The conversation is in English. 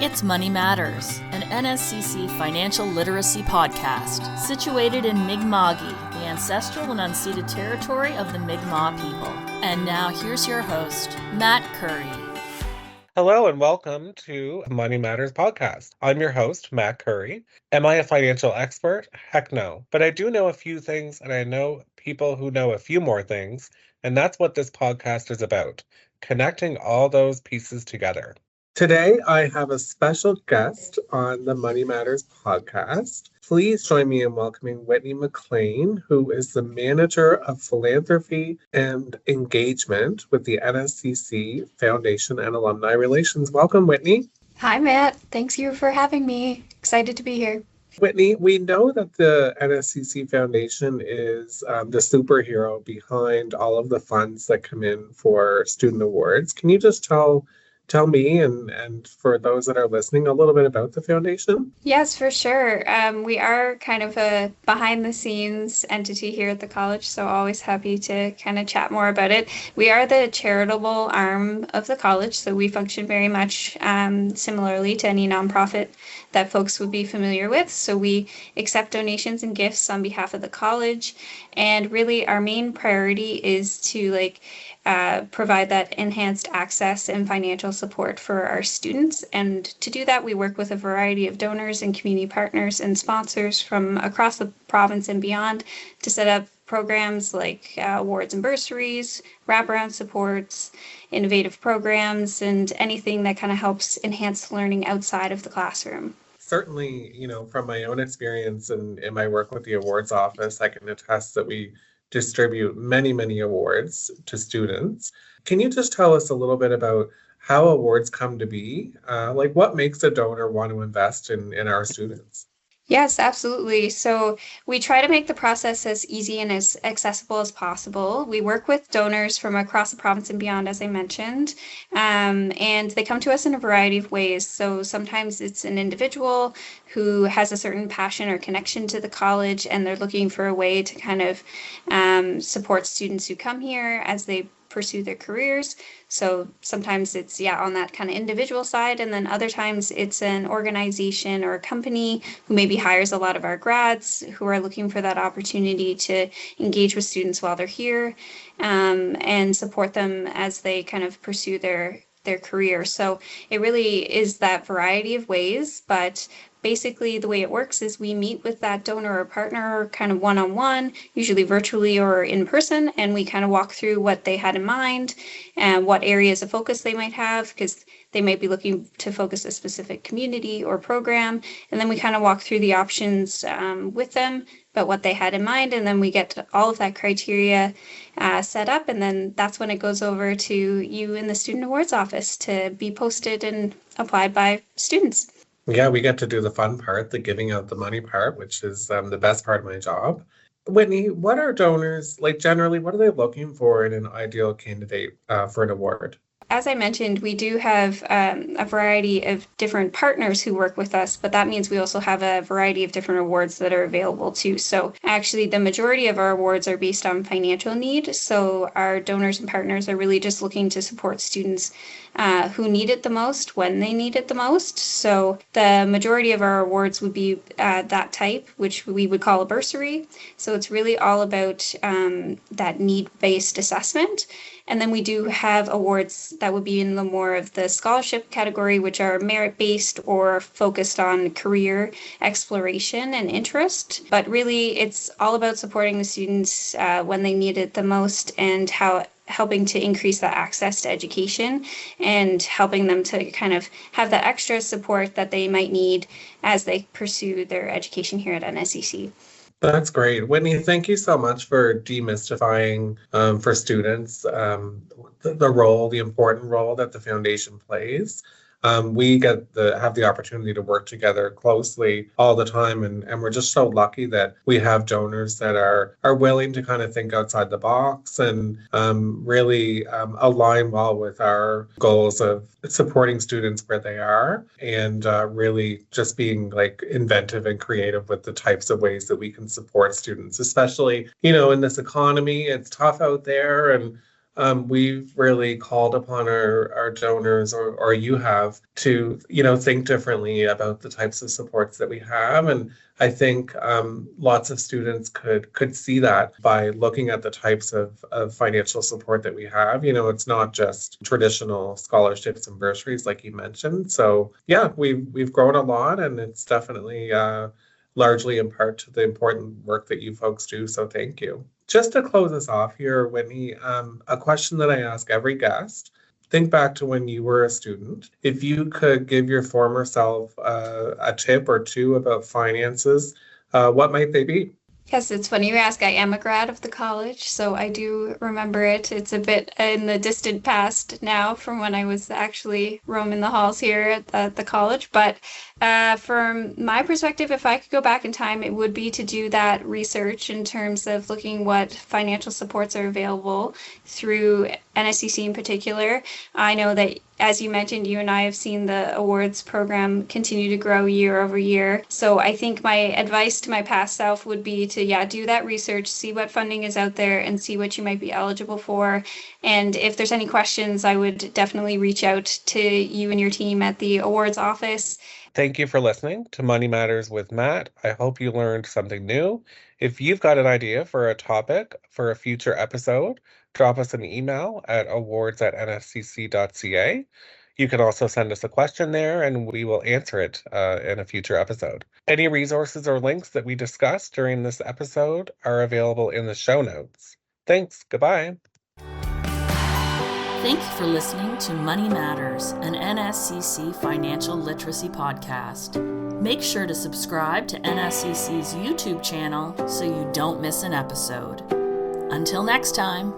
It's Money Matters, an NSCC financial literacy podcast situated in Mi'kma'ki, the ancestral and unceded territory of the Mi'kmaq people. And now here's your host, Matt Curry. Hello and welcome to Money Matters podcast. I'm your host, Matt Curry. Am I a financial expert? Heck no. But I do know a few things, and I know people who know a few more things, and that's what this podcast is about, connecting all those pieces together. Today, I have a special guest on the Money Matters podcast. Please join me in welcoming Whitney McLean, who is the Manager of Philanthropy and Engagement with the NSCC Foundation and Alumni Relations. Welcome, Whitney. Hi, Matt. Thanks you for having me. Excited to be here. Whitney, we know that the NSCC Foundation is the superhero behind all of the funds that come in for student awards. Can you just tell me and for those that are listening a little bit about the foundation? Yes, for sure. We are kind of a behind the scenes entity here at the college, so always happy to kind of chat more about it. We are the charitable arm of the college, so we function very much similarly to any nonprofit that folks would be familiar with. So we accept donations and gifts on behalf of the college, and really our main priority is to provide that enhanced access and financial support for our students. And to do that, we work with a variety of donors and community partners and sponsors from across the province and beyond to set up programs like awards and bursaries, wraparound supports, innovative programs, and anything that kind of helps enhance learning outside of the classroom. Certainly, from my own experience and in my work with the awards office, I can attest that we distribute many, many awards to students. Can you just tell us a little bit about how awards come to be? What makes a donor want to invest in our students? Yes, absolutely. So we try to make the process as easy and as accessible as possible. We work with donors from across the province and beyond, as I mentioned, and they come to us in a variety of ways. So sometimes it's an individual who has a certain passion or connection to the college, and they're looking for a way to kind of support students who come here as they pursue their careers. So sometimes it's on that kind of individual side, and then other times it's an organization or a company who maybe hires a lot of our grads who are looking for that opportunity to engage with students while they're here and support them as they kind of pursue their career. So it really is that variety of ways, but basically the way it works is we meet with that donor or partner kind of one-on-one, usually virtually or in person, and we kind of walk through what they had in mind and what areas of focus they might have, because they might be looking to focus a specific community or program. And then we kind of walk through the options with them, but what they had in mind. And then we get all of that criteria set up. And then that's when it goes over to you in the Student Awards office to be posted and applied by students. Yeah, we get to do the fun part, the giving out the money part, which is the best part of my job. Whitney, what are donors, generally, what are they looking for in an ideal candidate for an award? As I mentioned, we do have a variety of different partners who work with us, but that means we also have a variety of different awards that are available too. So actually, the majority of our awards are based on financial need. So our donors and partners are really just looking to support students who need it the most when they need it the most. So the majority of our awards would be that type, which we would call a bursary. So it's really all about that need-based assessment. And then we do have awards that would be in the more of the scholarship category, which are merit-based or focused on career exploration and interest. But really, it's all about supporting the students when they need it the most, and helping to increase that access to education and helping them to kind of have that extra support that they might need as they pursue their education here at NSCC. That's great. Whitney, thank you so much for demystifying for students the important role that the foundation plays. We have the opportunity to work together closely all the time, and we're just so lucky that we have donors that are willing to kind of think outside the box and really align well with our goals of supporting students where they are, and really just being inventive and creative with the types of ways that we can support students, especially in this economy. It's tough out there, and we've really called upon our donors, or you have, to, think differently about the types of supports that we have. And I think lots of students could see that by looking at the types of financial support that we have. It's not just traditional scholarships and bursaries like you mentioned. So yeah, we've grown a lot, and it's definitely largely in part to the important work that you folks do. So thank you. Just to close us off here, Whitney, a question that I ask every guest. Think back to when you were a student. If you could give your former self a tip or two about finances, what might they be? Yes, it's funny you ask. I am a grad of the college, so I do remember it. It's a bit in the distant past now from when I was actually roaming the halls here at the college. But from my perspective, if I could go back in time, it would be to do that research in terms of looking what financial supports are available through NSCC in particular. I know that, as you mentioned, you and I have seen the awards program continue to grow year over year. So I think my advice to my past self would be to, do that research, see what funding is out there, and see what you might be eligible for. And if there's any questions, I would definitely reach out to you and your team at the awards office. Thank you for listening to Money Matters with Matt. I hope you learned something new. If you've got an idea for a topic for a future episode, drop us an email at awards@nscc.ca. You can also send us a question there, and we will answer it in a future episode. Any resources or links that we discussed during this episode are available in the show notes. Thanks. Goodbye. Thank you for listening to Money Matters, an NSCC financial literacy podcast. Make sure to subscribe to NSCC's YouTube channel so you don't miss an episode. Until next time.